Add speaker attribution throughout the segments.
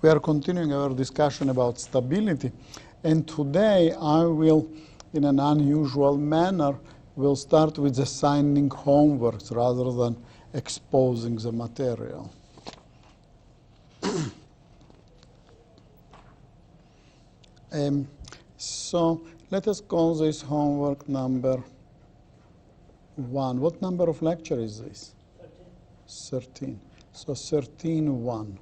Speaker 1: We are continuing our discussion about stability, and today I will, in an unusual manner, will start with assigning homeworks rather than exposing the material. So let us call this homework number 1. What number of lecture is this? 13. So 13.1.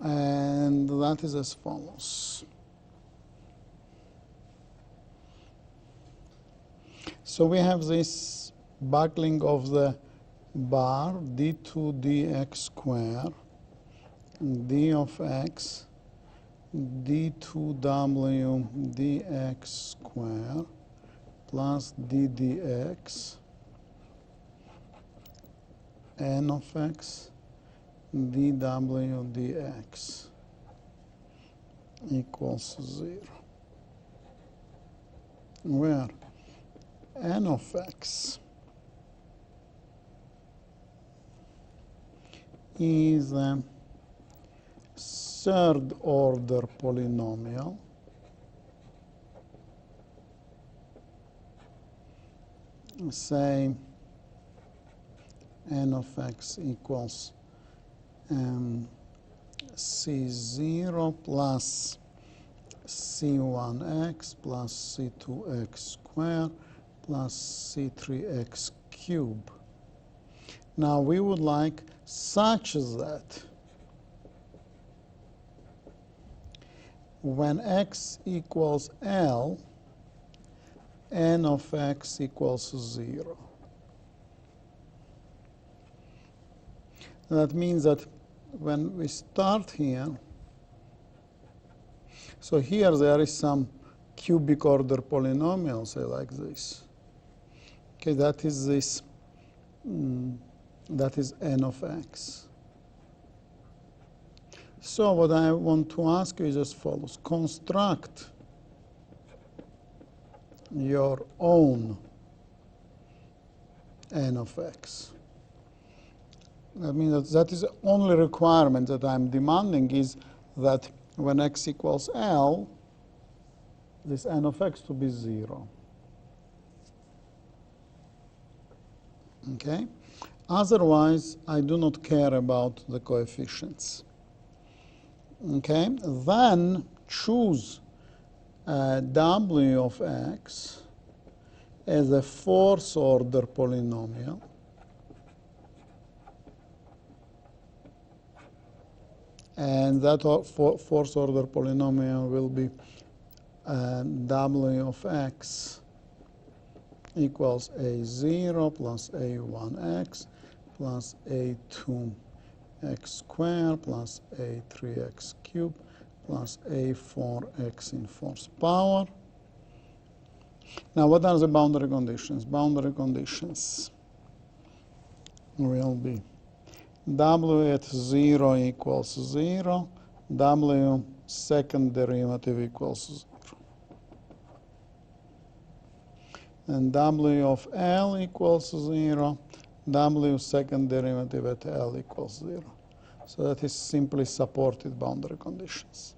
Speaker 1: And that is as follows. So we have this buckling of the bar d2 dx squared, d of x, d2w dx squared plus d dx, n of x, dw dx equals 0, where n of x is a third order polynomial say n of x equals c0 plus c1x plus c2x squared plus c3x cubed. Now we would like such that when x equals L, n of x equals 0. That means that when we start here, so here there is some cubic order polynomial, say like this. Okay, that is this, that is n of x. So what I want to ask you is as follows. Construct your own n of x. I mean, that is the only requirement that I'm demanding is that when x equals L, this n of x to be 0. Okay? Otherwise, I do not care about the coefficients. Okay? Then choose w of x as a fourth order polynomial. And that fourth order polynomial will be w of x equals a0 plus a1x plus a2x squared plus a3x cubed plus a4x in fourth power. Now what are the boundary conditions? Boundary conditions will be w at 0 equals 0, w second derivative equals 0. And w of L equals 0, w second derivative at L equals 0. So that is simply supported boundary conditions.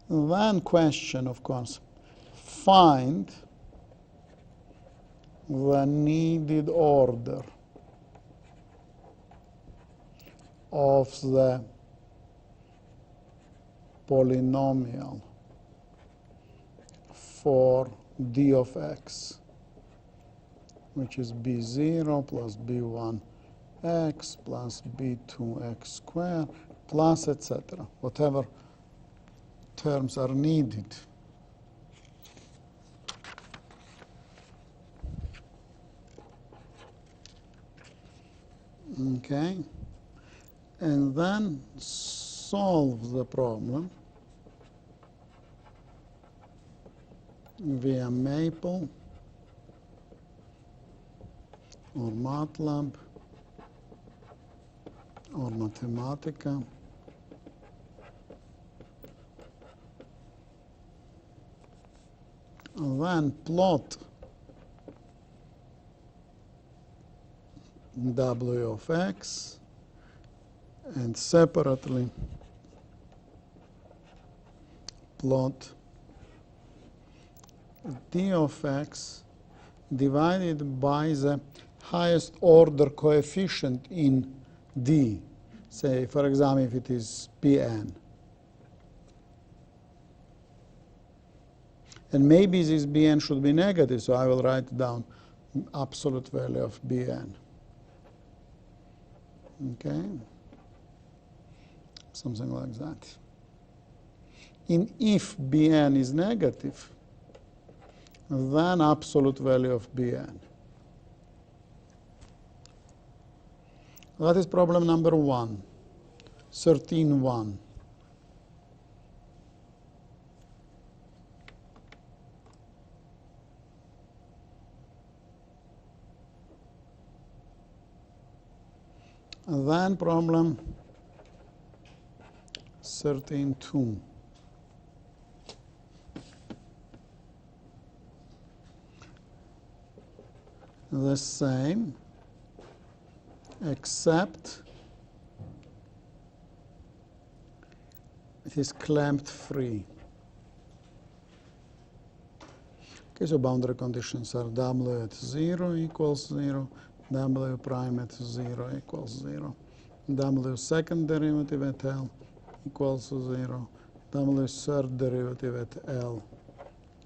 Speaker 1: Then question, of course, find the needed order of the polynomial for d of x, which is b0 plus b1x plus b2x squared plus etc. Whatever terms are needed. Okay, and then solve the problem via Maple or MATLAB or Mathematica. And then plot W of x, and separately plot d of x divided by the highest order coefficient in D. Say, for example, if it is Pn. And maybe this Bn should be negative, so I will write down absolute value of Bn. Okay? Something like that. If Bn is negative, then absolute value of Bn. That is problem number 1, 13.1. And then problem 13.2. The same, except it is clamped free. Okay, so boundary conditions are W at 0 equals 0, W prime at 0 equals 0, W second derivative at L equals 0, W third derivative at L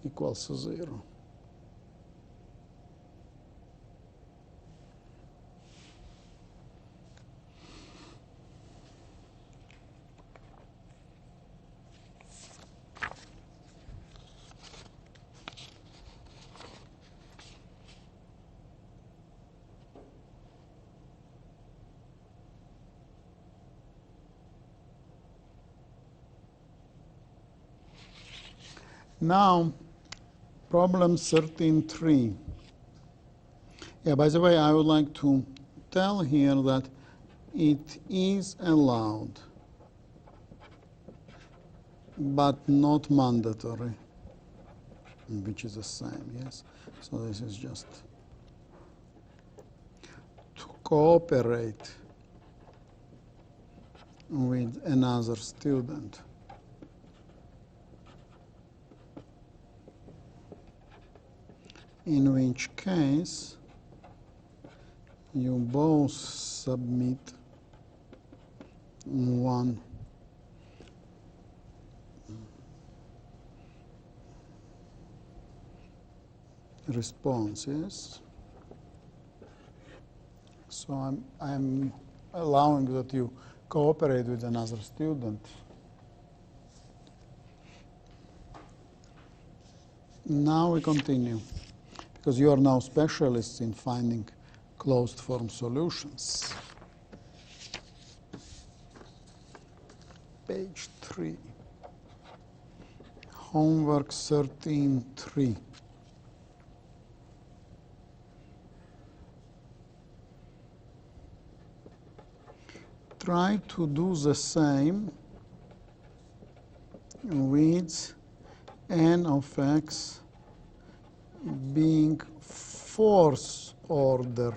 Speaker 1: equals 0. Now, problem 13.3. Yeah, by the way, I would like to tell here that it is allowed, but not mandatory, which is the same, yes? So this is just to cooperate with another student. In which case you both submit one response, yes? So I'm allowing that you cooperate with another student. Now we continue, because you are now specialists in finding closed form solutions. Page 3. Homework 13.3. Try to do the same with n of x being fourth order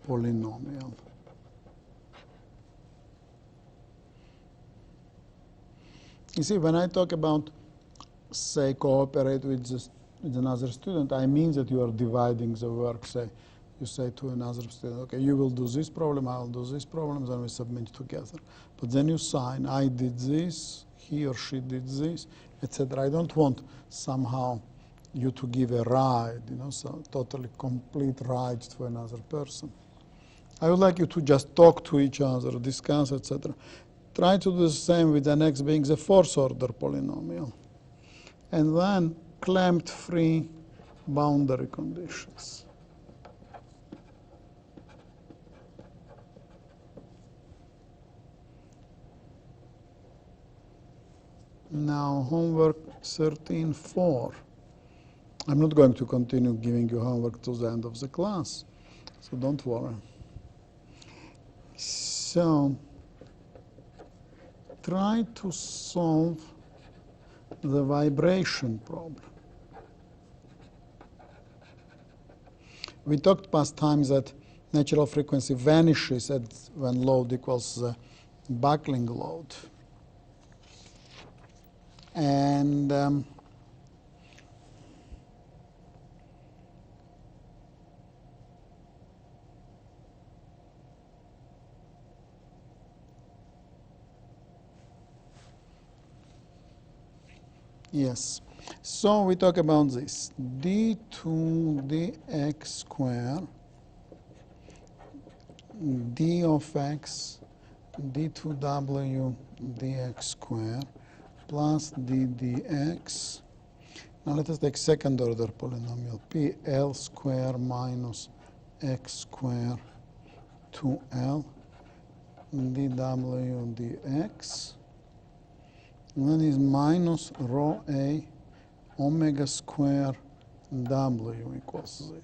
Speaker 1: polynomial. You see, when I talk about, say, cooperate with another student, I mean that you are dividing the work. Say, you say to another student, okay, you will do this problem, I will do this problem, then we submit together. But then you sign, I did this, he or she did this, etc. I don't want somehow you to give a ride, so totally complete ride to another person. I would like you to just talk to each other, discuss, etc. Try to do the same with an x being the fourth order polynomial. And then clamped free boundary conditions. Now, homework 13.4. I'm not going to continue giving you homework to the end of the class, so don't worry. So, try to solve the vibration problem. We talked past times that natural frequency vanishes when load equals the buckling load. And yes, so we talk about this d2 dx square d of x d2w dx square plus d dx. Now let us take second order polynomial pl square minus x square 2l dw dx. And then is minus rho a omega square w equals 0.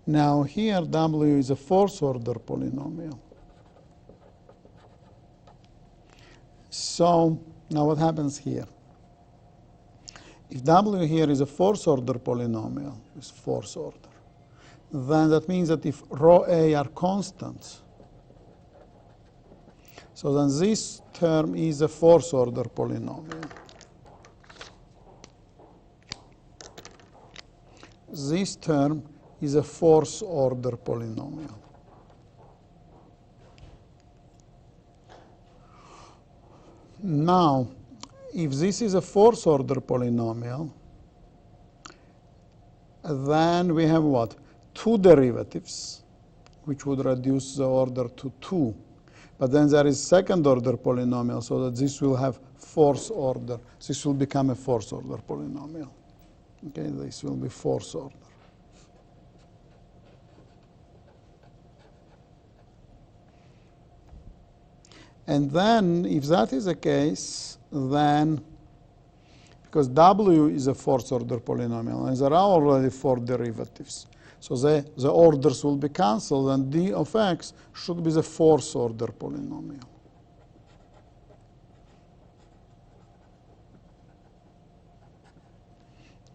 Speaker 1: Now here w is a fourth order polynomial. So now what happens here? If w here is a fourth order polynomial, it's fourth order, then that means that if rho a are constants, so then this term is a fourth order polynomial. This term is a fourth order polynomial. Now, if this is a fourth order polynomial, then we have what? Two derivatives, which would reduce the order to 2. But then there is second order polynomial, so that this will have fourth order. This will become a fourth order polynomial. Okay, this will be fourth order. And then, if that is the case, then, because w is a fourth order polynomial, and there are already 4 derivatives, so the orders will be cancelled, and d of x should be the fourth order polynomial.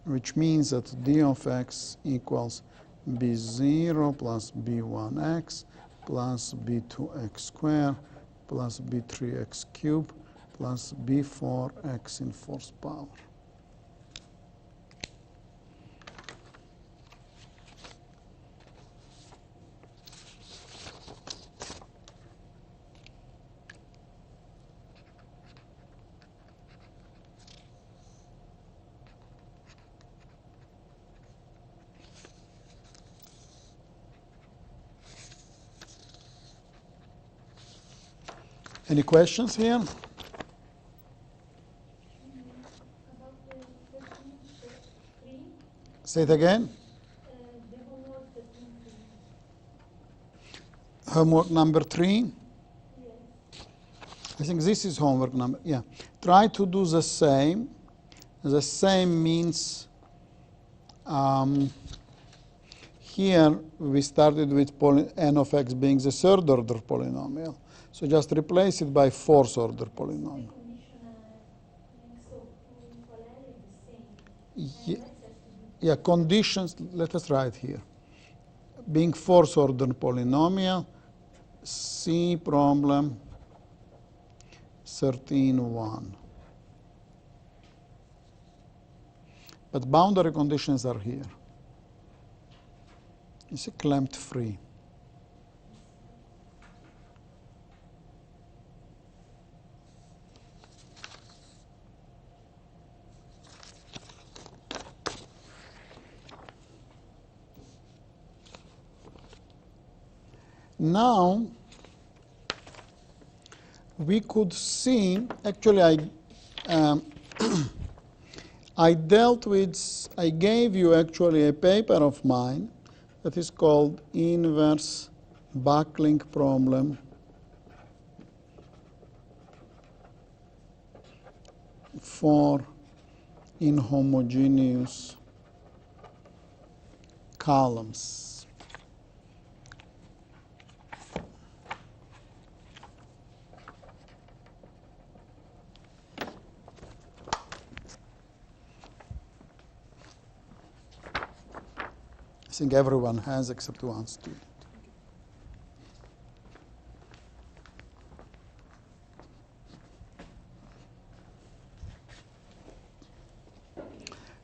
Speaker 1: Which means that d of x equals b0 plus b1x plus b2x squared plus b3x cubed plus b4x in fourth power. Any questions here?
Speaker 2: About the 13.3,
Speaker 1: Say it again.
Speaker 2: the homework 13.3.
Speaker 1: Homework number 3.
Speaker 2: Yes.
Speaker 1: I think this is homework number, yeah. Try to do the same. The same means here we started with n of x being the third order polynomial. So just replace it by fourth order polynomial. Yeah, conditions, let us write here. Being fourth order polynomial, C problem 13.1. But boundary conditions are here. It's a clamped free. Now, we could see, actually I gave you actually a paper of mine that is called Inverse Buckling Problem for Inhomogeneous Columns. think everyone has except one student.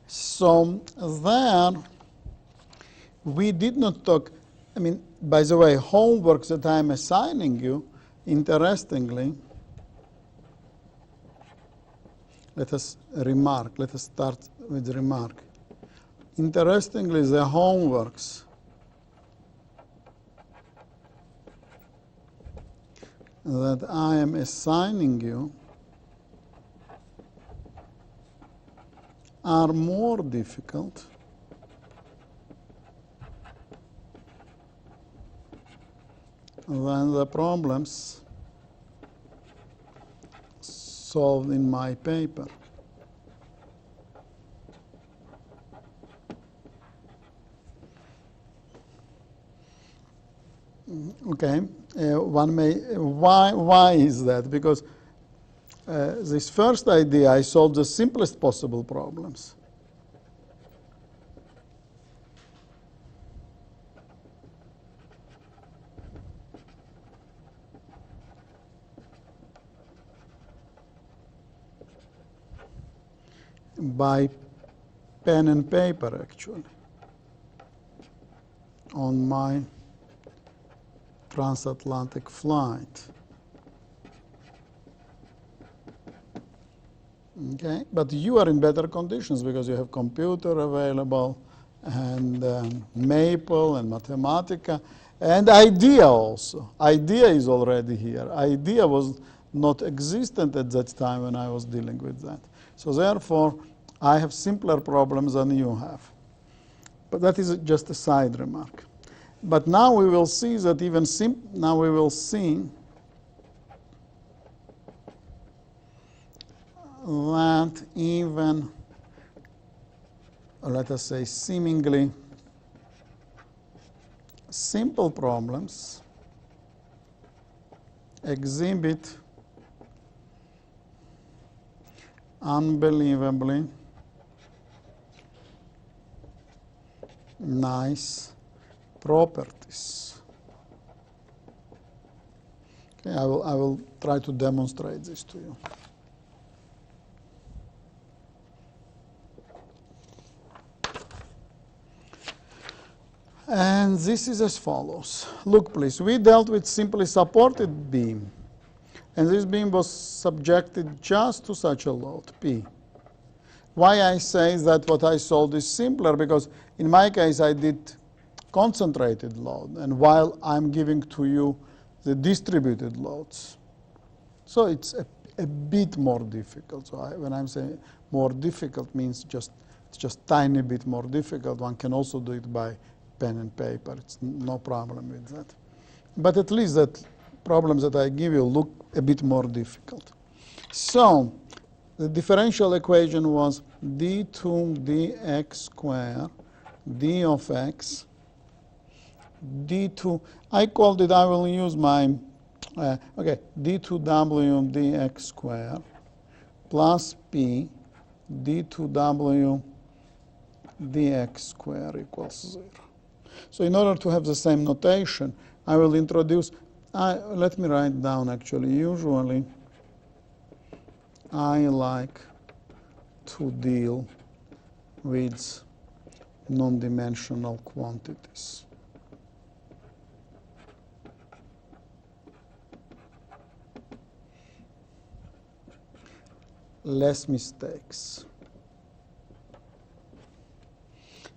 Speaker 1: So there, we did not talk, I mean, by the way, homework that I'm assigning you, interestingly, let us start with remark. Interestingly, the homeworks that I am assigning you are more difficult than the problems solved in my paper. Okay, why is that? Because this first idea, I solved the simplest possible problems. By pen and paper, actually, on my transatlantic flight. Okay, but you are in better conditions because you have computer available, and Maple and Mathematica, and IDEA also. IDEA is already here. IDEA was not existent at that time when I was dealing with that. So therefore, I have simpler problems than you have. But that is just a side remark. But now we will see that now we will see that even, let us say, seemingly simple problems exhibit unbelievably nice properties. Okay, I will try to demonstrate this to you. And this is as follows. Look, please, we dealt with simply supported beam, and this beam was subjected just to such a load, P. Why I say that what I solved is simpler, because in my case I did concentrated load, and while I'm giving to you the distributed loads. So it's a bit more difficult. So when I'm saying more difficult means it's just tiny bit more difficult. One can also do it by pen and paper. It's no problem with that. But at least that problems that I give you look a bit more difficult. So the differential equation was d2 dx squared d of x d2, I called it, I will use my, d2w dx squared plus p d2w dx squared equals 0. So in order to have the same notation, I will introduce, let me write down actually, usually I like to deal with non-dimensional quantities. Less mistakes.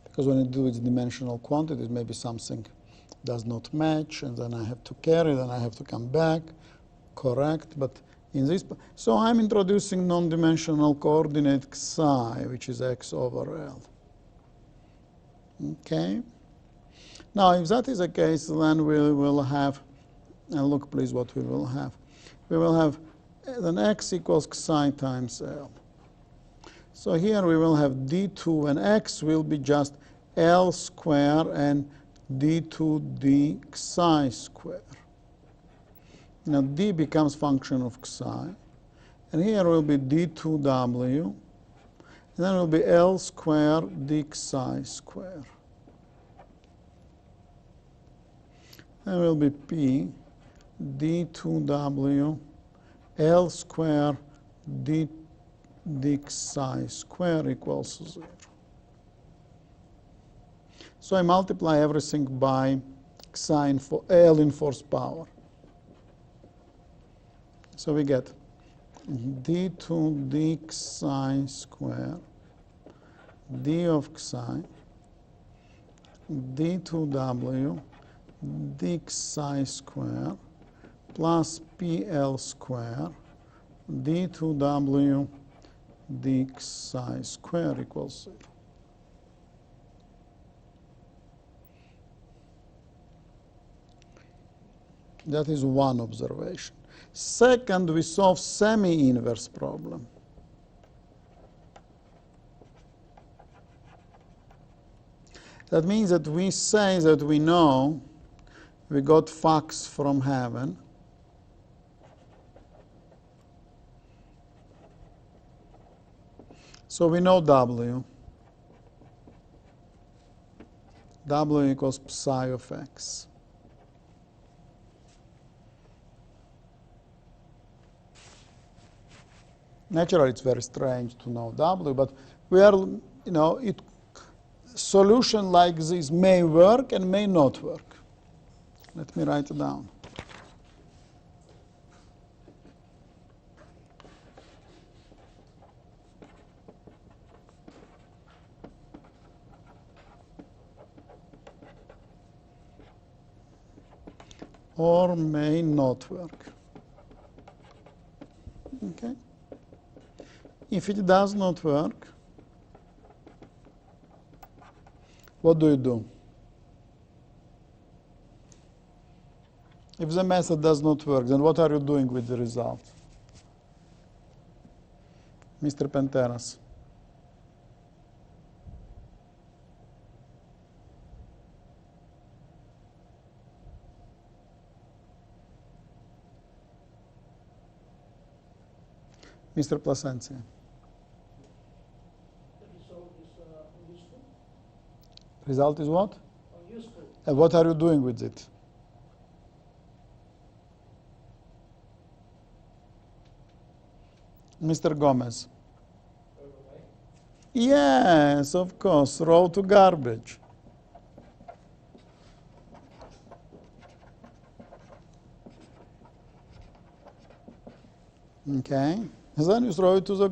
Speaker 1: Because when you do with dimensional quantities, maybe something does not match, and then I have to carry, then I have to come back, correct. But in this, so I'm introducing non-dimensional coordinate psi, which is x over L. Okay. Now, if that is the case, then we will have, and look please what we will have. We will have then x equals psi times L. So here we will have d2, and x will be just L squared and d2 d psi squared. Now d becomes function of psi, and here will be d2w, and then will be L squared d psi squared. Then will be P d2w L square d psi square equals 0. So I multiply everything by psi for L in fourth power. So we get d2 d psi square d of psi d2w d psi square plus PL square d2w d psi square equals 0. That is one observation. Second, we solve semi-inverse problem. That means that we say that we know we got facts from heaven. So we know W. W equals psi of x. Naturally, it's very strange to know W, but we are, solution like this may work and may not work. Let me write it down. Or may not work. Okay? If it does not work, what do? If the method does not work, then what are you doing with the result? Mr. Penteras. Mr. Plasencia. Result is what?
Speaker 3: Useful.
Speaker 1: And what are you doing with it? Mr. Gomez. Yes, of course, throw to garbage. Okay. Then you throw it to the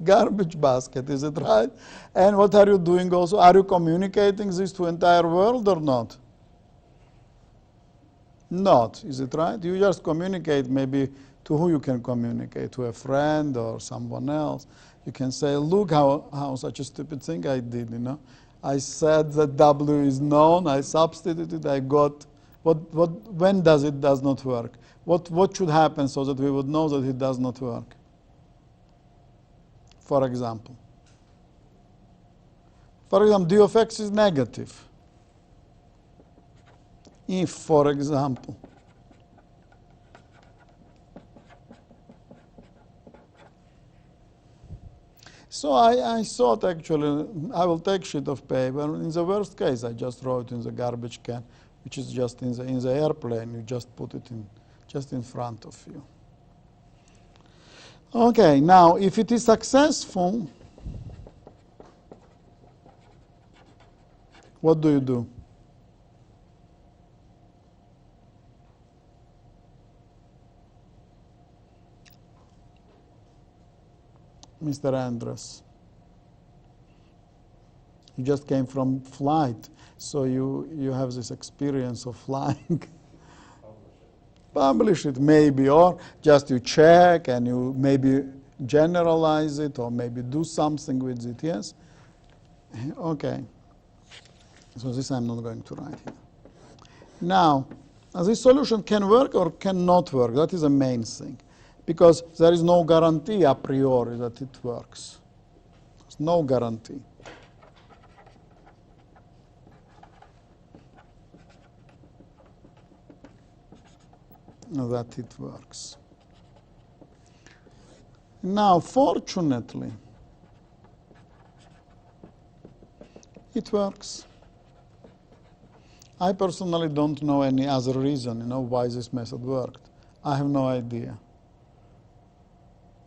Speaker 1: garbage basket, is it right? And what are you doing also? Are you communicating this to entire world or not? Not, is it right? You just communicate maybe to who you can communicate, to a friend or someone else. You can say, look how such a stupid thing I did, I said that W is known, I substituted, I got, when does not work? What should happen so that we would know that it does not work? For example, d of x is negative. If, for example, so I thought actually I will take sheet of paper. In the worst case, I just throw it in the garbage can, which is just in the airplane. You just put it just in front of you. Okay, now if it is successful, what do? Mr. Andres. You just came from flight, so you have this experience of flying. Publish it maybe, or just you check and you maybe generalize it or maybe do something with it, yes? Okay. So this I'm not going to write here. Now, this solution can work or cannot work. That is the main thing. Because there is no guarantee a priori that it works. There's no guarantee. That it works. Now, fortunately, it works. I personally don't know any other reason, why this method worked. I have no idea.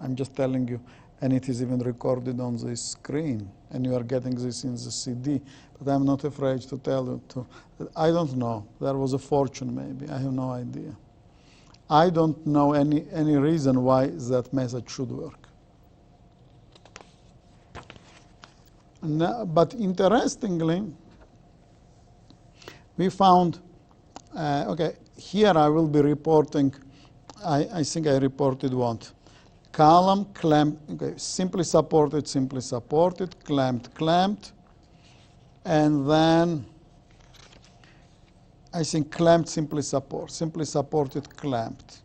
Speaker 1: I'm just telling you, and it is even recorded on the screen, and you are getting this in the CD, but I'm not afraid to tell you. I don't know. There was a fortune, maybe. I have no idea. I don't know any reason why that method should work. Now, but interestingly, we found, okay, here I will be reporting, I think I reported what? Column, clamped, okay, simply supported, clamped, and then I think clamped, simply supported, clamped.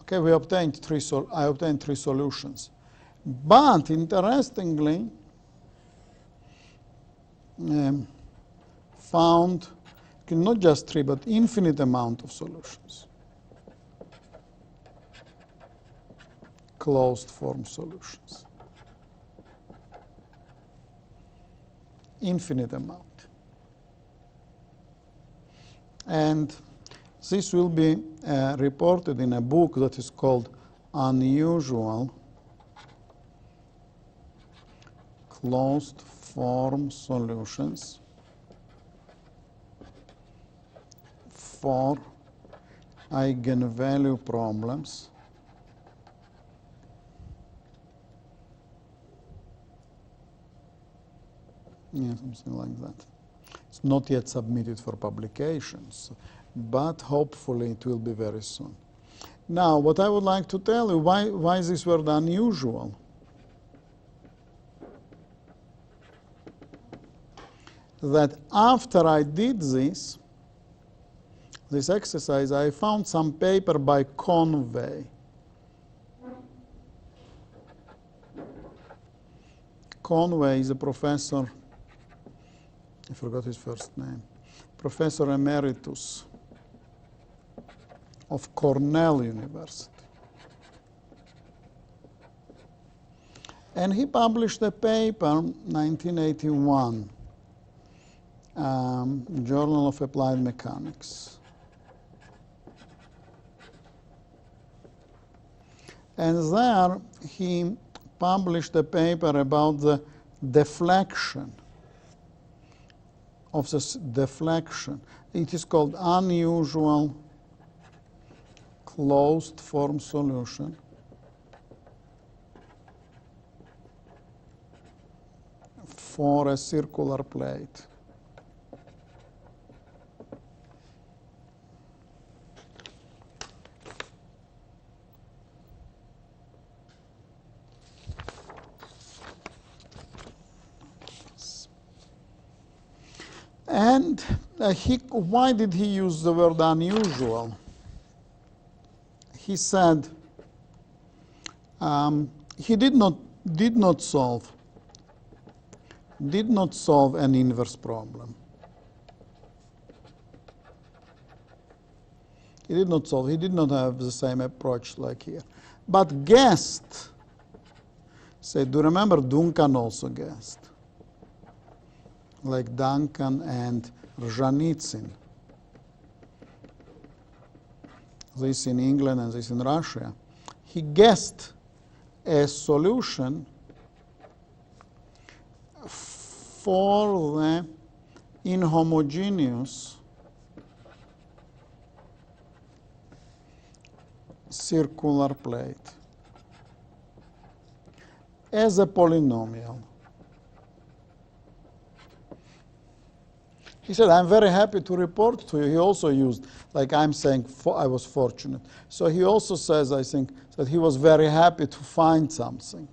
Speaker 1: Okay, I obtained three solutions. But interestingly, found not just three, but infinite amount of solutions. Closed form solutions. Infinite amount. And this will be reported in a book that is called Unusual Closed Form Solutions for Eigenvalue Problems something like that. It's not yet submitted for publications, but hopefully it will be very soon. Now, what I would like to tell you, why is this word unusual? That after I did this exercise, I found some paper by Conway. Conway is a professor, I forgot his first name, Professor Emeritus of Cornell University. And he published a paper, 1981, Journal of Applied Mechanics. And there he published a paper about the deflection of this deflection. It is called Unusual Closed Form Solution for a circular plate. And why did he use the word unusual? He said he did not solve an inverse problem. He did not have the same approach like here. But guessed, do you remember Duncan also guessed? Like Duncan and Zhanitsyn. This in England and this in Russia. He guessed a solution for the inhomogeneous circular plate as a polynomial. He said, I'm very happy to report to you. He also used, like I'm saying, I was fortunate. So he also says, I think, that he was very happy to find something.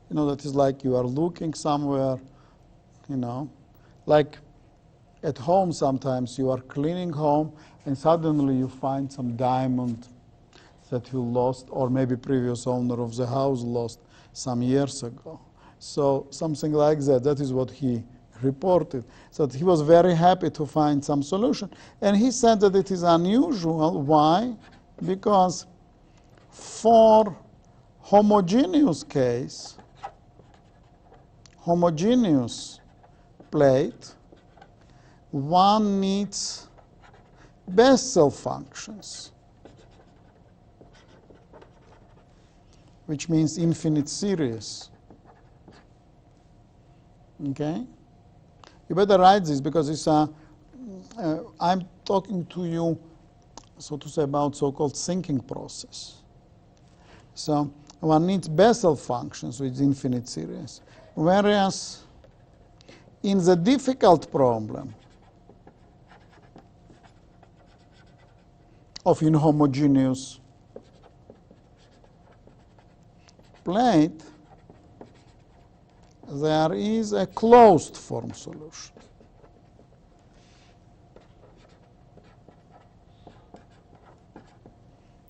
Speaker 1: That is like you are looking somewhere, like at home sometimes you are cleaning home and suddenly you find some diamond that you lost, or maybe previous owner of the house lost some years ago. So something like that. That is what he reported. So he was very happy to find some solution. And he said that it is unusual. Why? Because for homogeneous case, homogeneous plate, one needs Bessel functions, which means infinite series. Okay? You better write this because it's I'm talking to you, so to say, about so-called thinking process. So one needs Bessel functions with infinite series, whereas in the difficult problem of inhomogeneous plate, there is a closed form solution.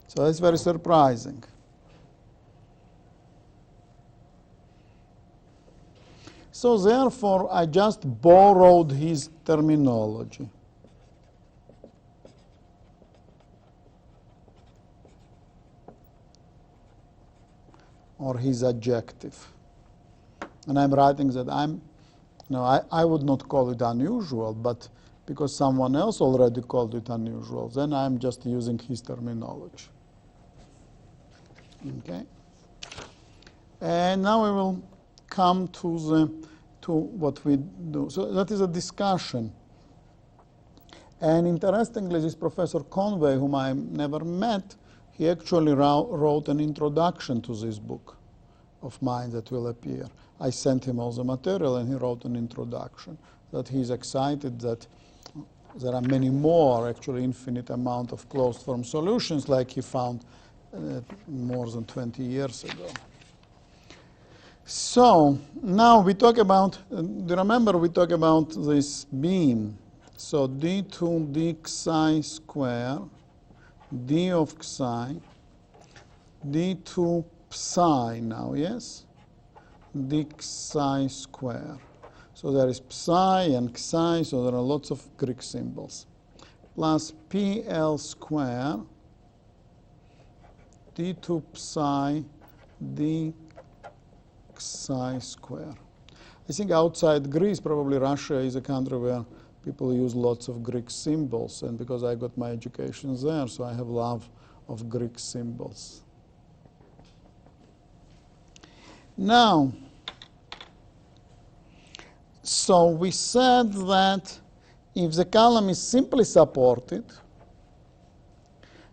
Speaker 1: So that's very surprising. So therefore, I just borrowed his terminology. Or his adjective. And I'm writing that I would not call it unusual, but because someone else already called it unusual, then I'm just using his terminology. Okay? And now we will come to what we do. So that is a discussion. And interestingly, this Professor Conway, whom I never met, he actually wrote an introduction to this book of mine that will appear. I sent him all the material, and he wrote an introduction that he's excited that there are many more, actually infinite amount of closed form solutions like he found more than 20 years ago. So now we talk about, do you remember we talk about this beam? So d2 d psi square, d of psi, d2 psi now, yes? D psi square. So there is psi and psi, so there are lots of Greek symbols. Plus PL square, d2 psi, d psi square. I think outside Greece, probably Russia is a country where people use lots of Greek symbols, and because I got my education there, so I have love of Greek symbols. Now, so we said that if the column is simply supported,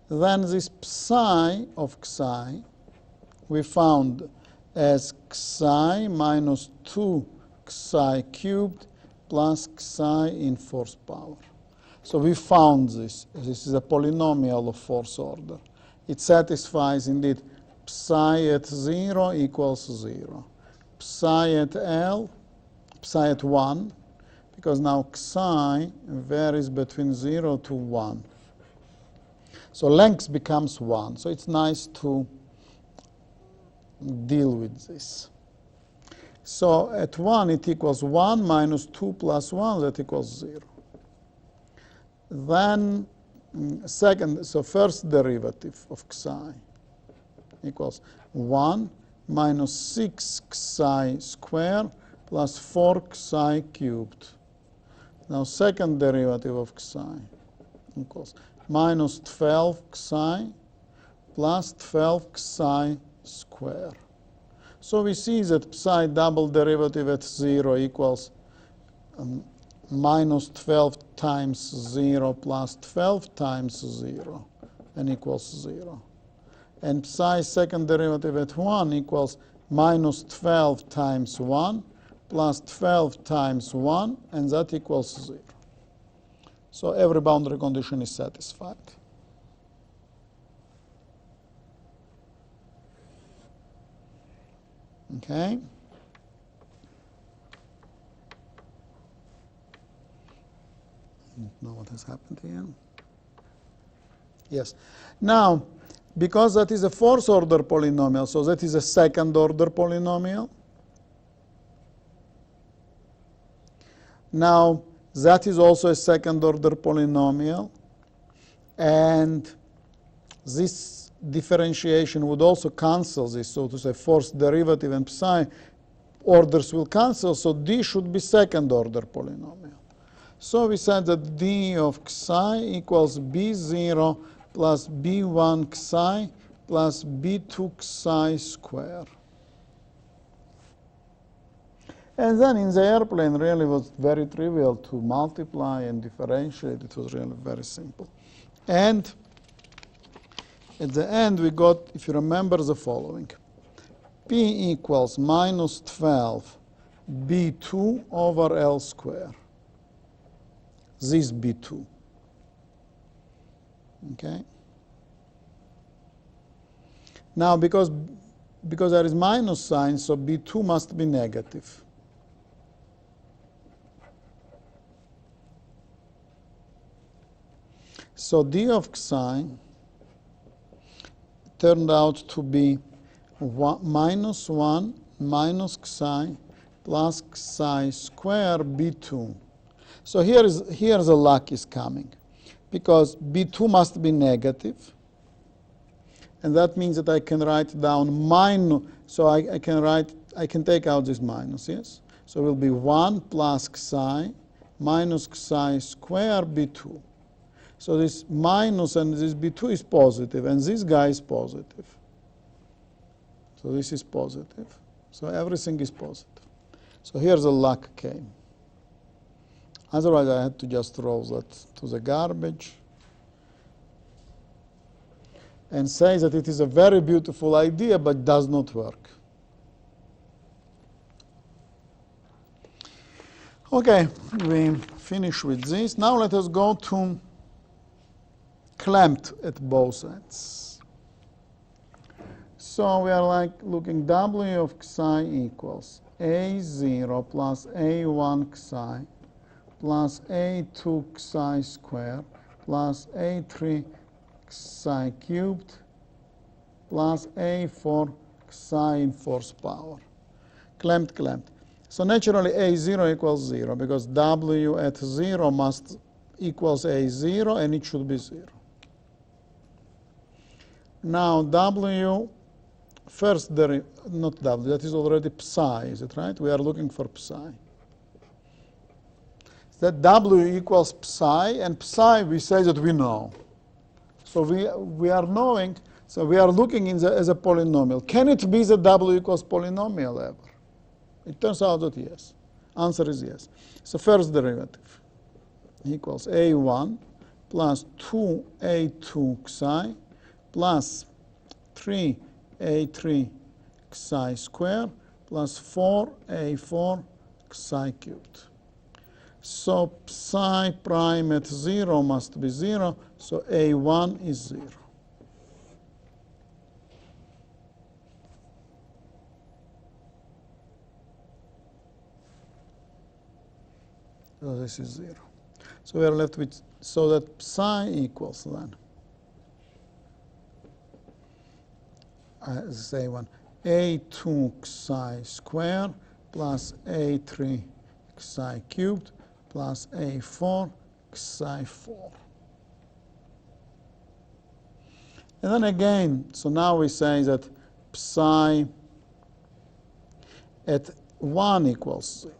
Speaker 1: then this psi of psi we found as psi minus 2 psi cubed plus psi in fourth power. So we found this. This is a polynomial of fourth order. It satisfies indeed psi at 0 equals 0. Psi at L, psi at 1, because now psi varies between 0 to 1. So length becomes 1. So it's nice to deal with this. So at 1 it equals 1 minus 2 plus 1, that equals 0. Then first derivative of psi equals 1 minus 6 psi squared plus 4 psi cubed. Now second derivative of psi equals minus 12 psi plus 12 psi squared. So we see that psi double derivative at 0 equals minus 12 times 0 plus 12 times 0 and equals 0. And psi second derivative at 1 equals minus 12 times 1 plus 12 times 1, and that equals 0. So every boundary condition is satisfied. Okay? I don't know what has happened here. Yes. Now, because that is a fourth order polynomial, so that is a second order polynomial. Now, that is also a second order polynomial, and this differentiation would also cancel this, so to say fourth derivative and psi orders will cancel, so D should be second order polynomial. So we said that d of psi equals b0 plus b1 psi plus b2 psi square. And then in the airplane, really was very trivial to multiply and differentiate. It was really very simple. And at the end, we got, if you remember, the following. P equals minus 12 b2 over L square. This b2. Okay? Now, because there is minus sign, so b2 must be negative. So d of psi turned out to be minus 1 minus psi plus psi square b2. So here the luck is coming, because b2 must be negative, and that means that I can write down minus. So I can take out this minus, yes. So it will be 1 plus psi minus psi square b2. So this minus and this b2 is positive, and this guy is positive. So this is positive. So everything is positive. So here the luck came. Otherwise, I had to just throw that to the garbage and say that it is a very beautiful idea, but does not work. Okay, we finish with this. Now let us go to clamped at both ends. So we are like looking W of psi equals A0 plus A1 psi plus A2 psi squared plus A3 psi cubed plus A4 psi in fourth power. Clamped, clamped. So naturally A0 equals 0, because W at 0 must equals A0, and it should be 0. Now W, first not W, that is already psi, is it right? We are looking for psi. That W equals psi, and psi we say that we know. So we are knowing, so we are looking as a polynomial. Can it be that W equals polynomial ever? It turns out that yes. Answer is yes. So first derivative equals A1 plus 2A2 psi plus 3A3 psi squared plus 4A4 psi cubed. So psi prime at 0 must be 0, so A1 is 0. So this is 0. So we are left with, so that psi equals then, this is A1, A2 psi squared plus A3 psi cubed plus A4 psi 4. And then again, so now we say that psi at 1 equals 0.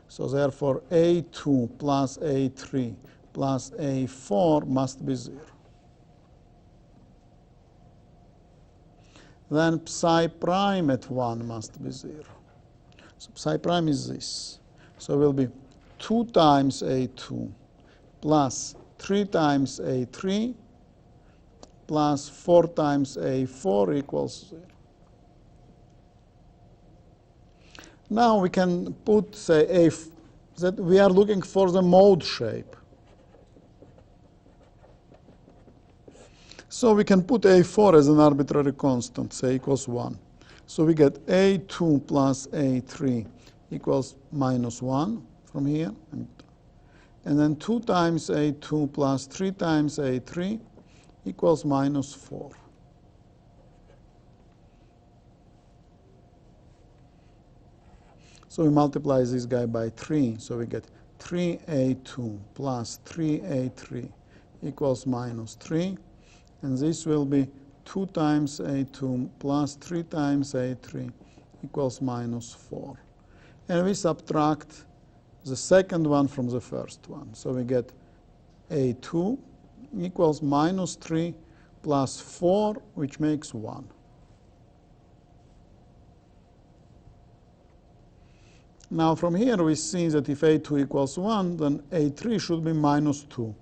Speaker 1: So therefore, A2 plus A3 plus A4 must be 0. Then psi prime at 1 must be 0. So psi prime is this. So it will be 2 times A2 plus 3 times A3 plus 4 times A4 equals 0. Now we can put, say, that we are looking for the mode shape. So we can put A4 as an arbitrary constant, say equals 1. So we get A2 plus A3 equals minus 1 from here. And then 2 times A2 plus 3 times A3 equals minus 4. So we multiply this guy by 3, so we get 3A2 plus 3A3 equals minus 3. And this will be 2 times A2 plus 3 times A3 equals minus 4. And we subtract the second one from the first one. So we get A2 equals minus 3 plus 4, which makes 1. Now from here we see that if A2 equals 1, then A3 should be minus 2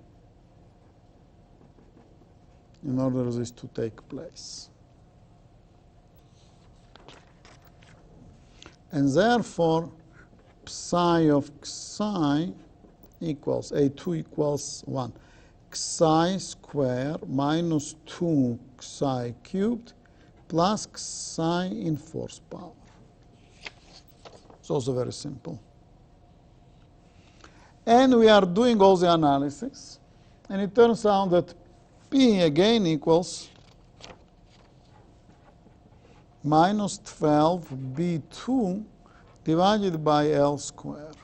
Speaker 1: in order this to take place. And therefore, psi of xi equals, A2 equals 1. Xi squared minus 2 xi cubed plus xi in fourth power. It's also very simple. And we are doing all the analysis. And it turns out that P again equals minus 12 B2 divided by L squared.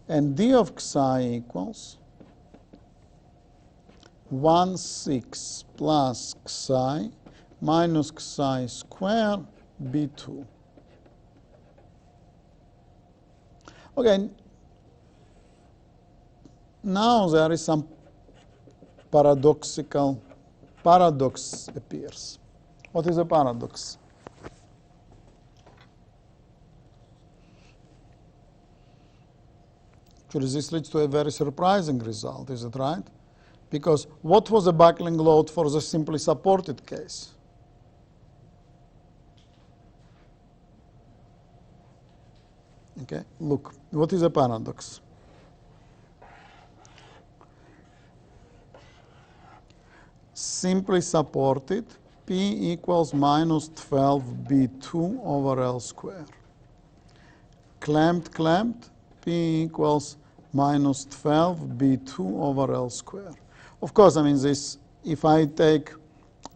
Speaker 1: And D of xi equals 1/6 plus xi minus xi squared B2. Okay, now there is some paradox appears. What is a paradox? Actually, this leads to a very surprising result, is it right? Because what was the buckling load for the simply supported case? Okay, look, what is a paradox? Simply supported, P equals minus 12 B2 over L squared. Clamped, P equals minus 12 B2 over L squared. Of course, I mean this, if I take,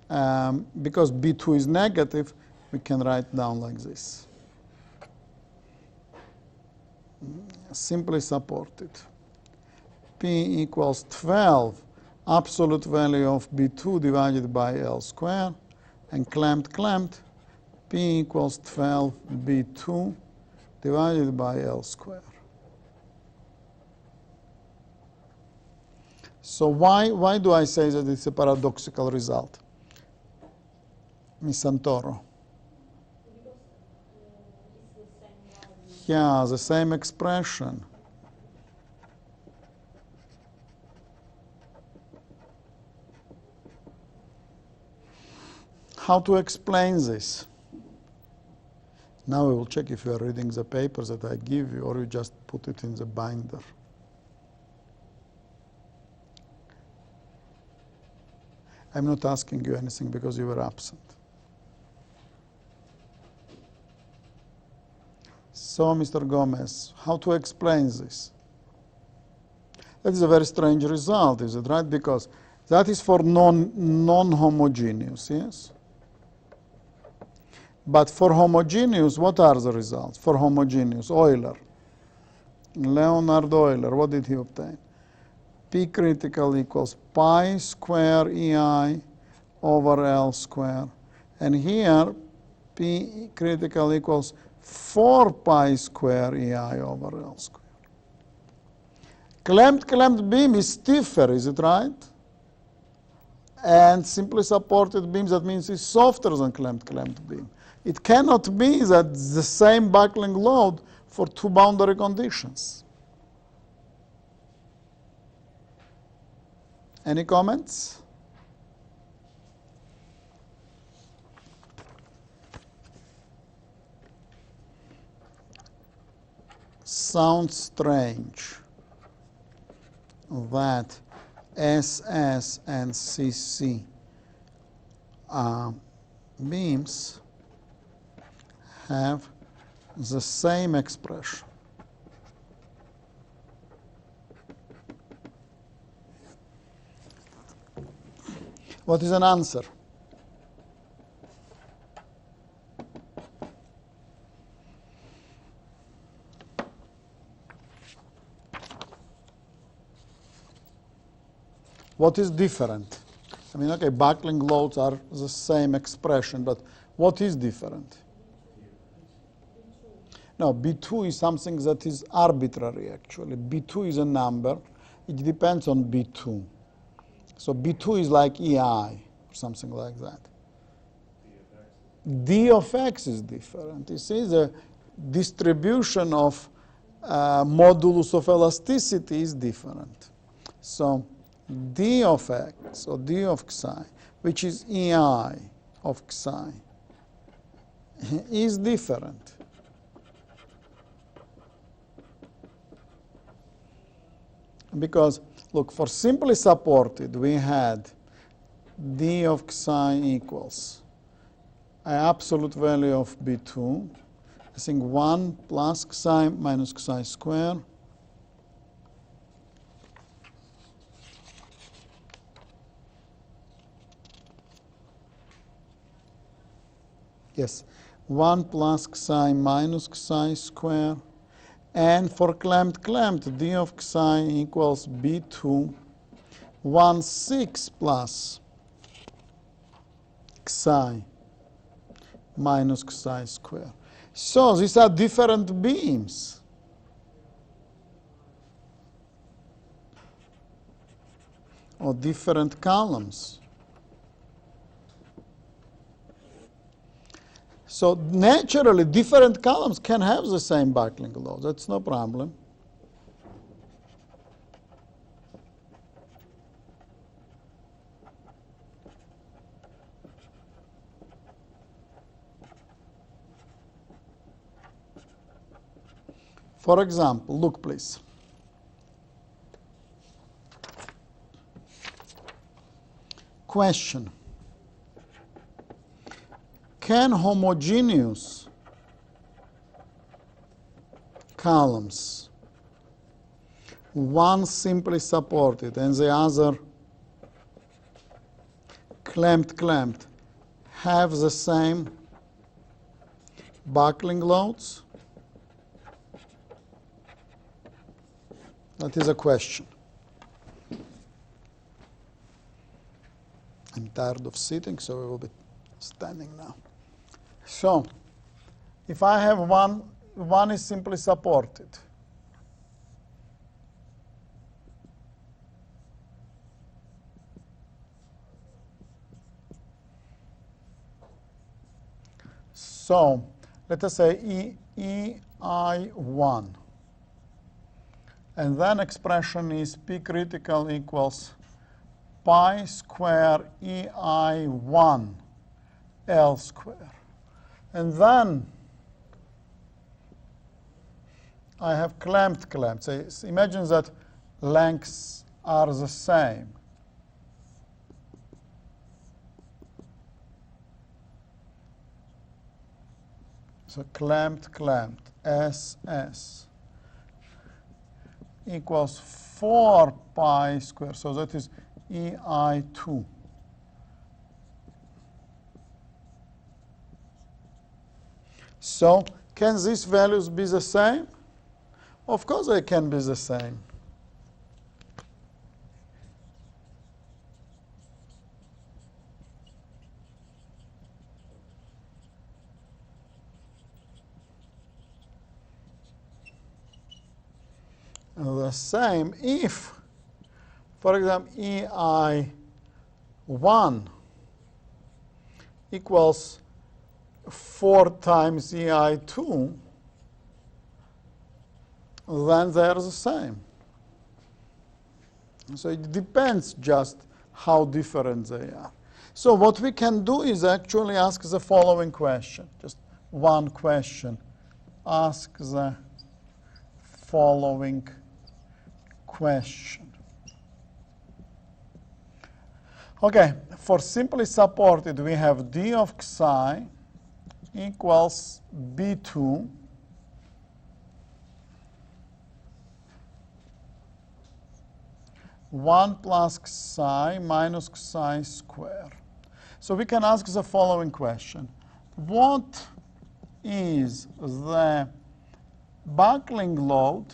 Speaker 1: because B2 is negative, we can write down like this. Simply supported. P equals 12 absolute value of B2 divided by L squared, and clamped, P equals 12 B2 divided by L squared. So why do I say that it's a paradoxical result? Ms. Santoro. Yeah, the same expression. How to explain this? Now we will check if you are reading the papers that I give you or you just put it in the binder. I'm not asking you anything because you were absent. So, Mr. Gomez, how to explain this? That is a very strange result, is it right? Because that is for non-homogeneous, yes? But for homogeneous, what are the results? For homogeneous, Euler. Leonhard Euler, what did he obtain? P critical equals pi square EI over L square. And here, P critical equals 4 pi square EI over L square. Clamped beam is stiffer, is it right? And simply supported beams, that means it's softer than clamped beam. It cannot be that the same buckling load for two boundary conditions. Any comments? Sounds strange that SS and CC beams have the same expression. What is an answer? What is different? I mean, okay, buckling loads are the same expression, but what is different? No, B2 is something that is arbitrary, actually. B2 is a number. It depends on B2. So B2 is like EI, or something like that. D of X is different. You see, the distribution of modulus of elasticity is different. So D of X, or D of Xi, which is EI of Xi, is different. Because, look, for simply supported, we had D of Xi equals an absolute value of B2, I think 1 plus Xi minus Xi squared, yes, 1 plus Xi minus Xi squared. And for clamped, D of Xi equals B2, 1/6 plus Xi minus Xi squared. So these are different beams. Or different columns. So naturally, different columns can have the same buckling load. That's no problem. For example, look please. Question. Can homogeneous columns, one simply supported and the other clamped, have the same buckling loads? That is a question. I'm tired of sitting, so I will be standing now. So, if I have one is simply supported. So, let us say EI1. And then expression is P critical equals pi square EI1 L square. And then I have clamped. So imagine that lengths are the same. So clamped, SS equals 4 pi squared. So that is EI2. So can these values be the same? Of course they can be the same. The same if, for example, EI1 equals 4 times EI2, then they are the same. So it depends just how different they are. So what we can do is actually ask the following question, just one question. Ask the following question. Okay, for simply supported, we have D of Xi equals B2 1 plus Xi minus Xi squared. So we can ask the following question. What is the buckling load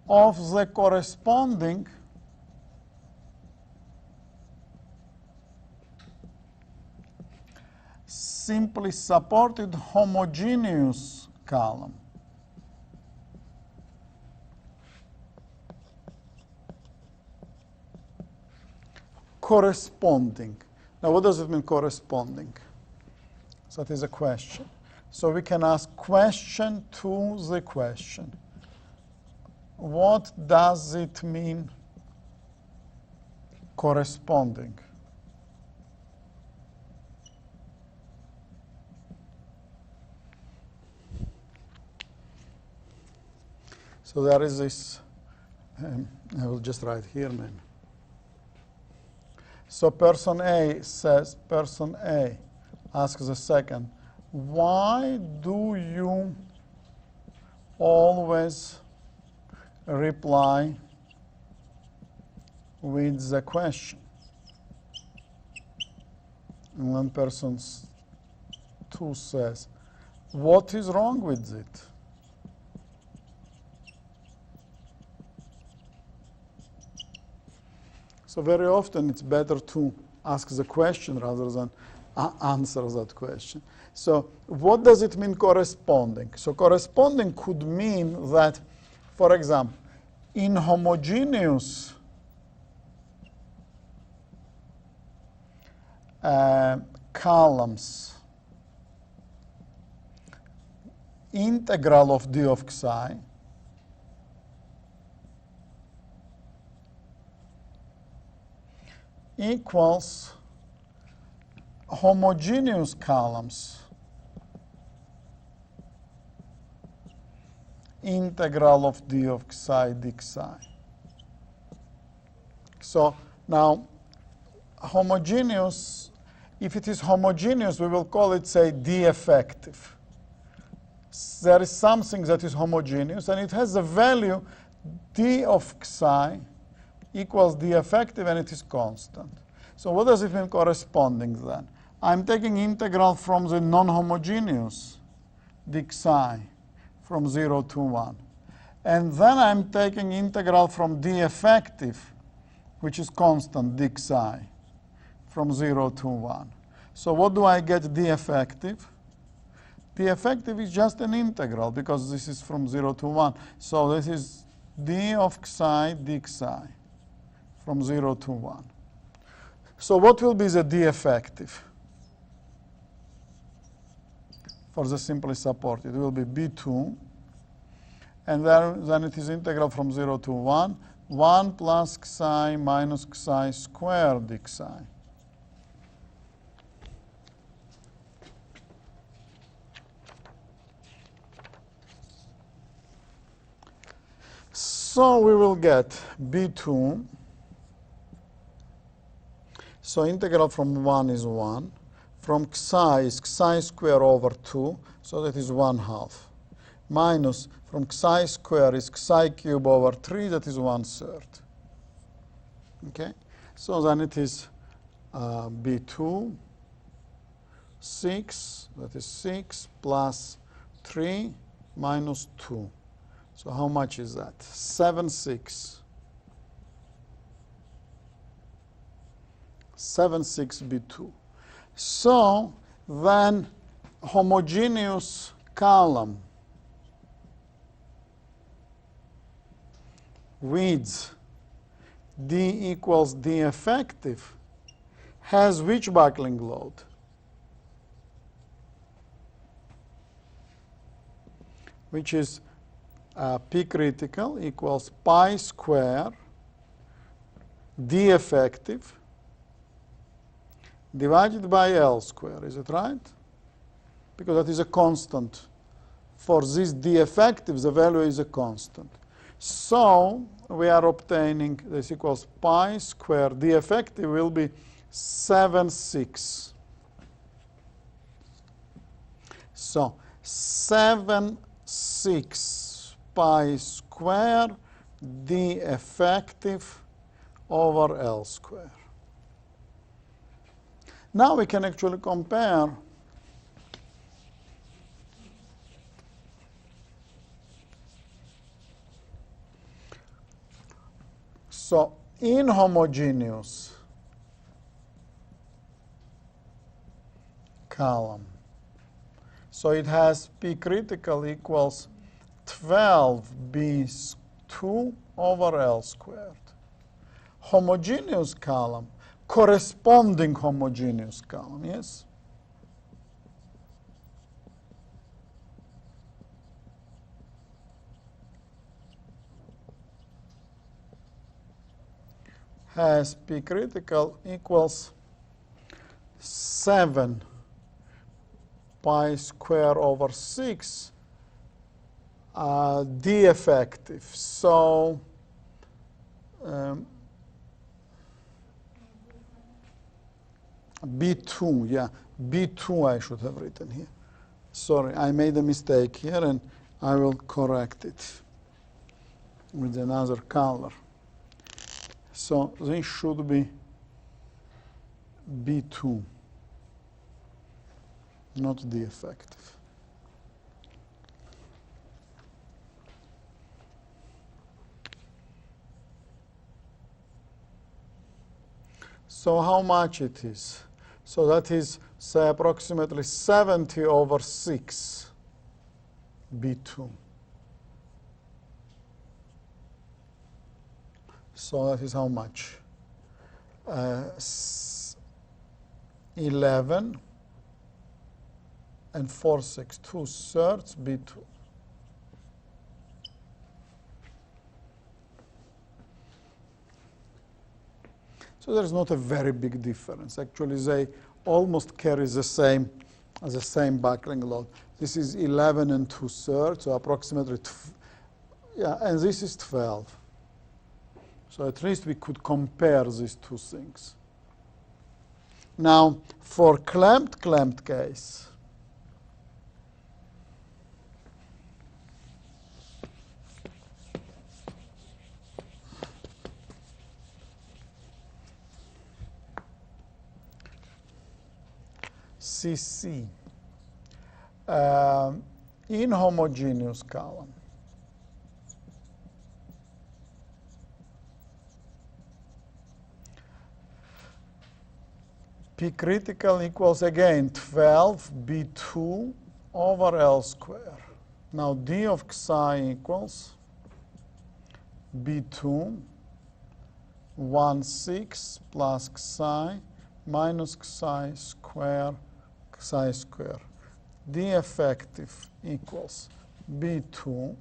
Speaker 1: of the corresponding simply supported homogeneous column. Corresponding. Now, what does it mean, corresponding? So that is a question. So we can ask question to the question. What does it mean, corresponding? So there is this, I will just write here, man. So person A asks the second, why do you always reply with the question? And then person 2 says, what is wrong with it? So very often it's better to ask the question rather than answer that question. So what does it mean, corresponding? So corresponding could mean that, for example, in homogeneous columns, integral of d of xi equals homogeneous columns integral of d of xi dxi. So now homogeneous, if it is homogeneous, we will call it, say, d effective. There is something that is homogeneous and it has a value d of xi equals d effective and it is constant. So what does it mean, corresponding then? I'm taking integral from the non-homogeneous dxi from 0 to 1. And then I'm taking integral from d effective, which is constant dxi, from 0 to 1. So what do I get d effective? D effective is just an integral because this is from 0 to 1. So this is d of xi dxi from 0 to 1. So what will be the d effective for the simply supported? It will be b2, and then it is integral from 0 to 1, 1 plus xi minus xi squared dxi. So we will get b2. So integral from 1 is 1. From xi is xi squared over 2, so that is 1/2. Minus from xi squared is xi cubed over 3, that is 1/3. Okay? So then it is b2, 6, that is 6 plus 3 minus 2. So how much is that? 7/6. 7/6 b2. So then homogeneous column with d equals d effective has which buckling load? Which is P critical equals pi square d effective divided by L square. Is it right? Because that is a constant. For this d effective, the value is a constant. So we are obtaining this equals pi square. D effective will be 7/6. So 7/6 pi square d effective over L square. Now we can actually compare so inhomogeneous column So it has P critical equals 12B2 over L squared. Homogeneous column, corresponding homogeneous column, yes? Has P critical equals 7 pi square over 6 D effective. So B2, yeah, B2 I should have written here. Sorry, I made a mistake here and I will correct it with another color. So this should be B2, not D effective. So how much it is? So that is, say, approximately 70 over 6 B2. So that is how much? 11 and 4/6, 2/3 B2. So there is not a very big difference. Actually, they almost carry the same buckling load. This is 11 and 2/3, so approximately, yeah, and this is 12. So at least we could compare these two things. Now, for clamped case, CC, inhomogeneous column. P critical equals again 12 B2 over L square. Now D of Xi equals B2 1/6 plus Xi minus Xi square. D effective equals B2.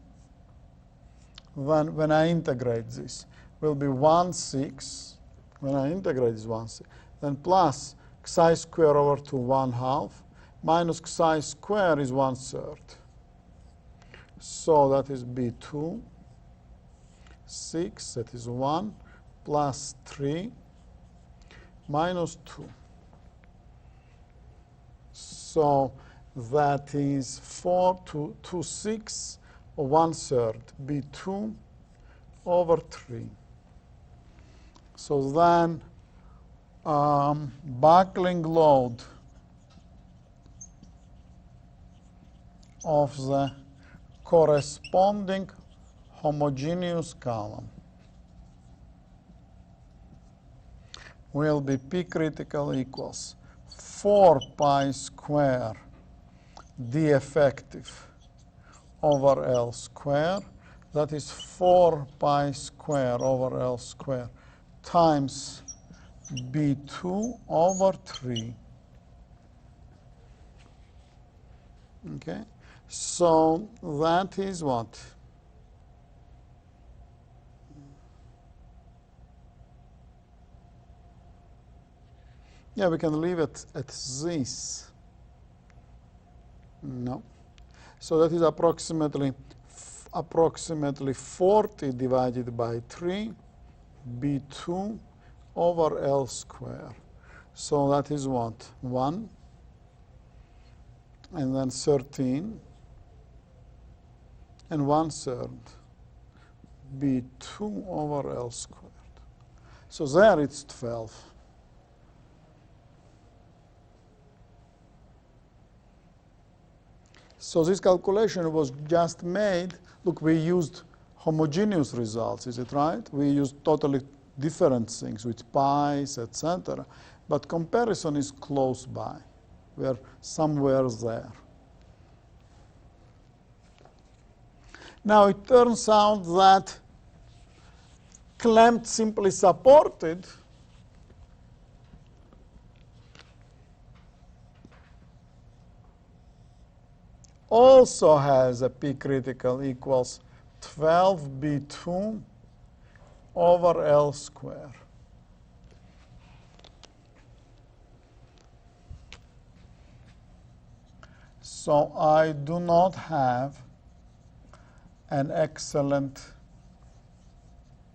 Speaker 1: When I integrate this, will be 1/6. When I integrate this 1/6, then plus Xi square over 2 1/2 minus Xi square is 1/3. So that is B2 6, that is 1 plus 3 minus 2. So that is 4 to 6 or 1/3 B2 over 3. So then buckling load of the corresponding homogeneous column will be P critical equals 4 pi square D effective over L square. That is 4 pi square over L square times B2 over 3. Okay, so that is what? Yeah, we can leave it at this. No. So that is approximately 40 divided by 3 B2 over L square. So that is what? 1. And then 13. And 1/3 B2 over L squared. So there it's 12. So this calculation was just made. Look, we used homogeneous results, is it right? We used totally different things with pi's, etc. But comparison is close by. We are somewhere there. Now it turns out that clamped simply supported also has a P critical equals 12B2 over L square. So I do not have an excellent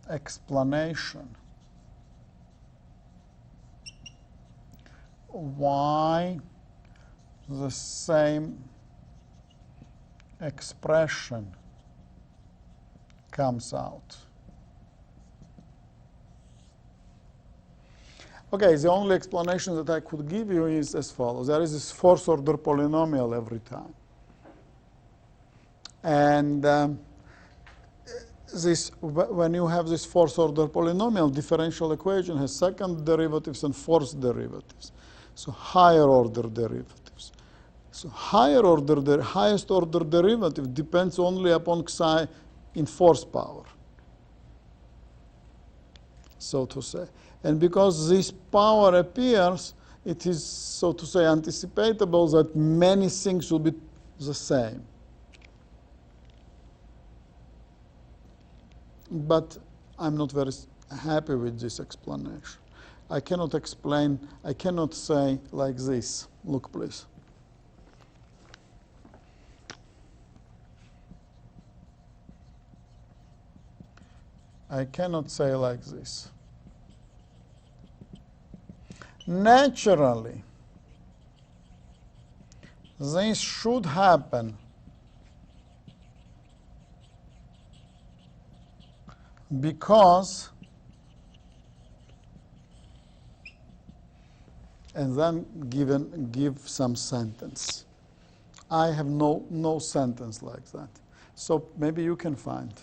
Speaker 1: explanation why the same expression comes out. Okay, the only explanation that I could give you is as follows. There is this fourth order polynomial every time. And when you have this fourth order polynomial, differential equation has second derivatives and fourth derivatives. So higher order derivatives. So highest order derivative depends only upon psi in fourth power, so to say. And because this power appears, it is, so to say, anticipatable that many things will be the same. But I'm not very happy with this explanation. I cannot explain, I cannot say like this. Look, please. I cannot say like this. Naturally, this should happen because, and then give some sentence. I have no sentence like that. So maybe you can find.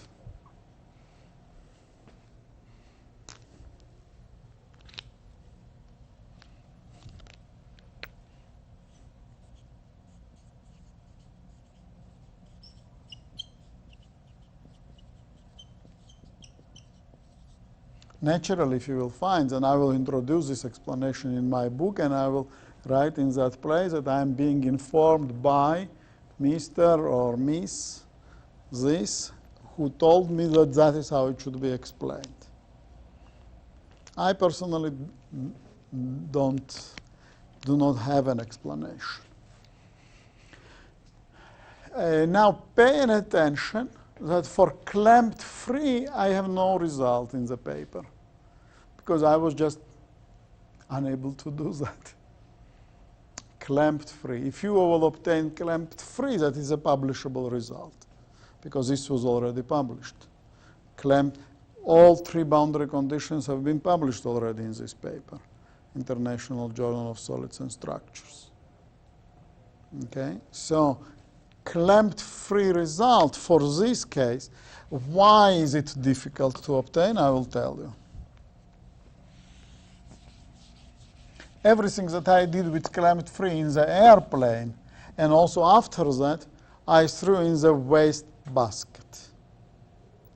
Speaker 1: Naturally, if you will find, and I will introduce this explanation in my book, and I will write in that place that I am being informed by Mr. or Miss this, who told me that that is how it should be explained. I personally do not have an explanation. Now, paying attention that for clamped free, I have no result in the paper because I was just unable to do that. Clamped free. If you will obtain clamped free, that is a publishable result because this was already published. Clamped, all three boundary conditions have been published already in this paper, International Journal of Solids and Structures. Okay, so clamped free result for this case. Why is it difficult to obtain? I will tell you. Everything that I did with clamped free in the airplane, and also after that, I threw in the waste basket.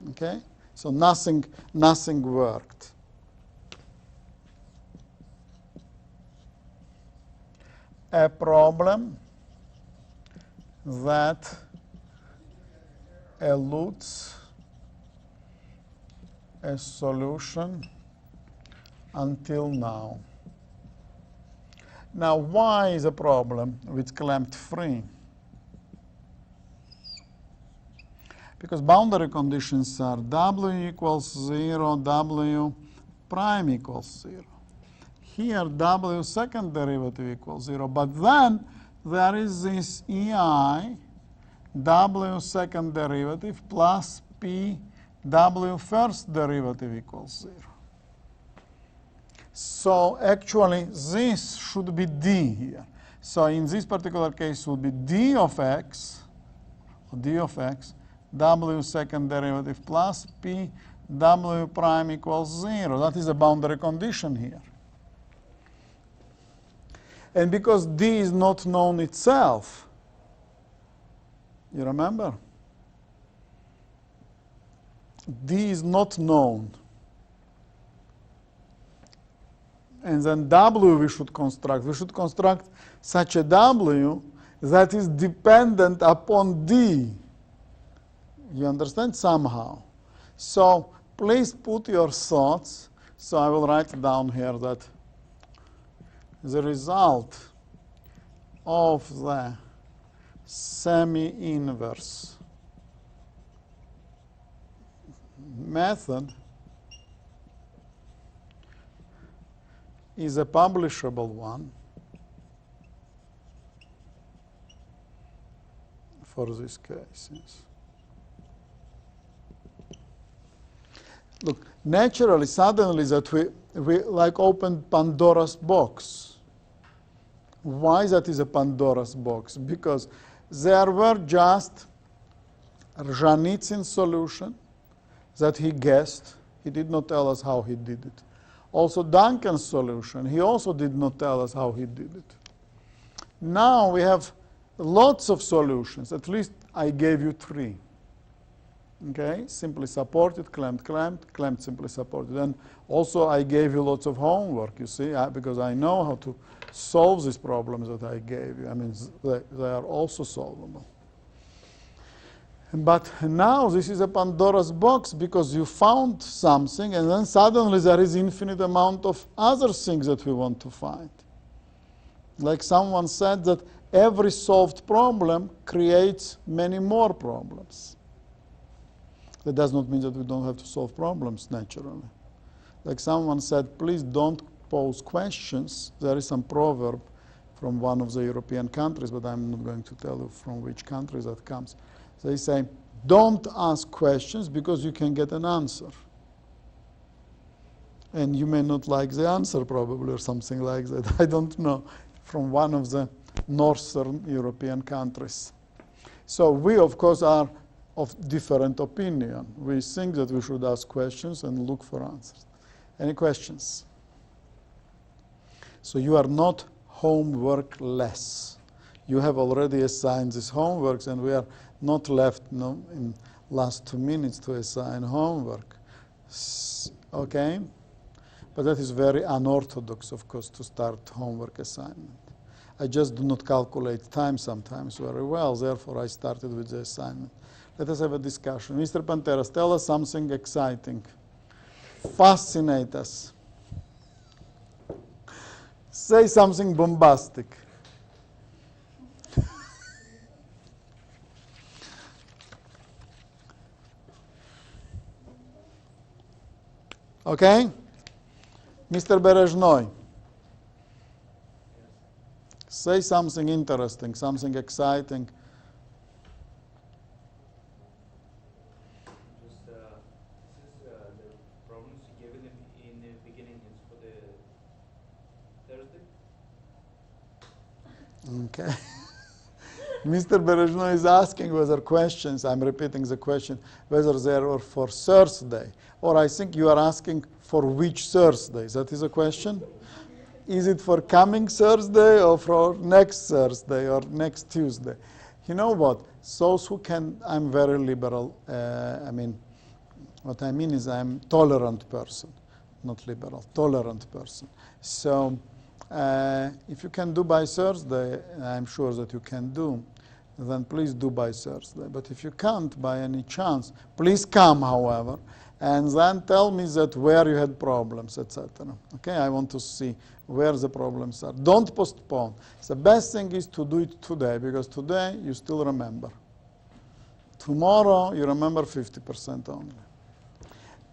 Speaker 1: Okay? So nothing worked. A problem that eludes a solution until now. Now, why is a problem with clamped free? Because boundary conditions are W equals 0, W prime equals 0. Here, W second derivative equals 0, but then there is this EI, W second derivative plus P, W first derivative equals 0. So actually, this should be D here. So in this particular case, it would be D of x, W second derivative plus P, W prime equals 0. That is a boundary condition here. And because D is not known itself, you remember? D is not known. And then W we should construct. We should construct such a W that is dependent upon D. You understand? Somehow. So please put your thoughts. So I will write down here that the result of the semi-inverse method is a publishable one for these cases. Look, naturally, suddenly that we like opened Pandora's box. Why that is a Pandora's box? Because there were just Zhanitsin's solution that he guessed. He did not tell us how he did it. Also Duncan's solution, he also did not tell us how he did it. Now we have lots of solutions. At least I gave you 3. Okay, simply supported, clamped, clamped, clamped, simply supported. And also I gave you lots of homework, you see, because I know how to solve these problems that I gave you. I mean, they are also solvable. But now this is a Pandora's box because you found something and then suddenly there is infinite amount of other things that we want to find. Like someone said that every solved problem creates many more problems. That does not mean that we don't have to solve problems naturally. Like someone said, please don't pose questions. There is some proverb from one of the European countries, but I'm not going to tell you from which country that comes. They say, don't ask questions because you can get an answer. And you may not like the answer probably or something like that. I don't know. From one of the Northern European countries. So we, of course, are of different opinion. We think that we should ask questions and look for answers. Any questions? So you are not homework-less. You have already assigned these homeworks, and we are not left in last 2 minutes to assign homework. Okay? But that is very unorthodox, of course, to start homework assignment. I just do not calculate time sometimes very well, therefore I started with the assignment. Let us have a discussion. Mr. Panteras, tell us something exciting. Fascinate us. Say something bombastic. Okay? Mr. Berezhnoy. Say something interesting, something exciting.
Speaker 3: Just this is the problems you gave in the beginning is for the Thursday.
Speaker 1: Okay. Mr. Berezhnoy is asking whether questions, I'm repeating the question, whether they are for Thursday. Or I think you are asking for which Thursday. That is a question? Is it for coming Thursday or for next Thursday or next Tuesday? You know what? Those who can, I'm very liberal. What I mean is I'm tolerant person, not liberal, tolerant person. So if you can do by Thursday, I'm sure that you can do, then please do by Thursday. But if you can't by any chance, please come, however, and then tell me that where you had problems, etc. Okay, I want to see where the problems are. Don't postpone. The best thing is to do it today, because today you still remember. Tomorrow you remember 50% only.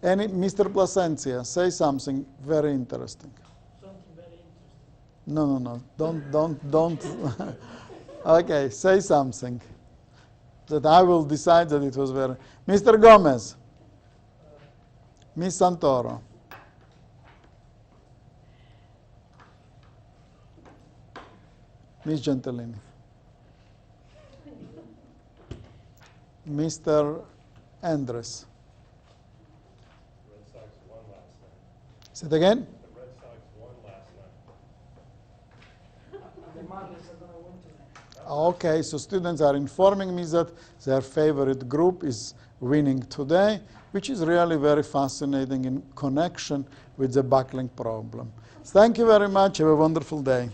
Speaker 1: Mr. Plasencia, say something very interesting.
Speaker 2: Something very interesting.
Speaker 1: No. Don't. Okay, say something that I will decide that it was very... Mr. Gomez. Miss Santoro. Miss Gentilini. Mr. Andres.
Speaker 4: Red Sox won last night.
Speaker 1: Say it again.
Speaker 4: The Red Sox won last night.
Speaker 2: The Marlins are going to win tonight.
Speaker 1: Okay, so students are informing me that their favorite group is winning today, which is really very fascinating in connection with the buckling problem. Thank you very much. Have a wonderful day.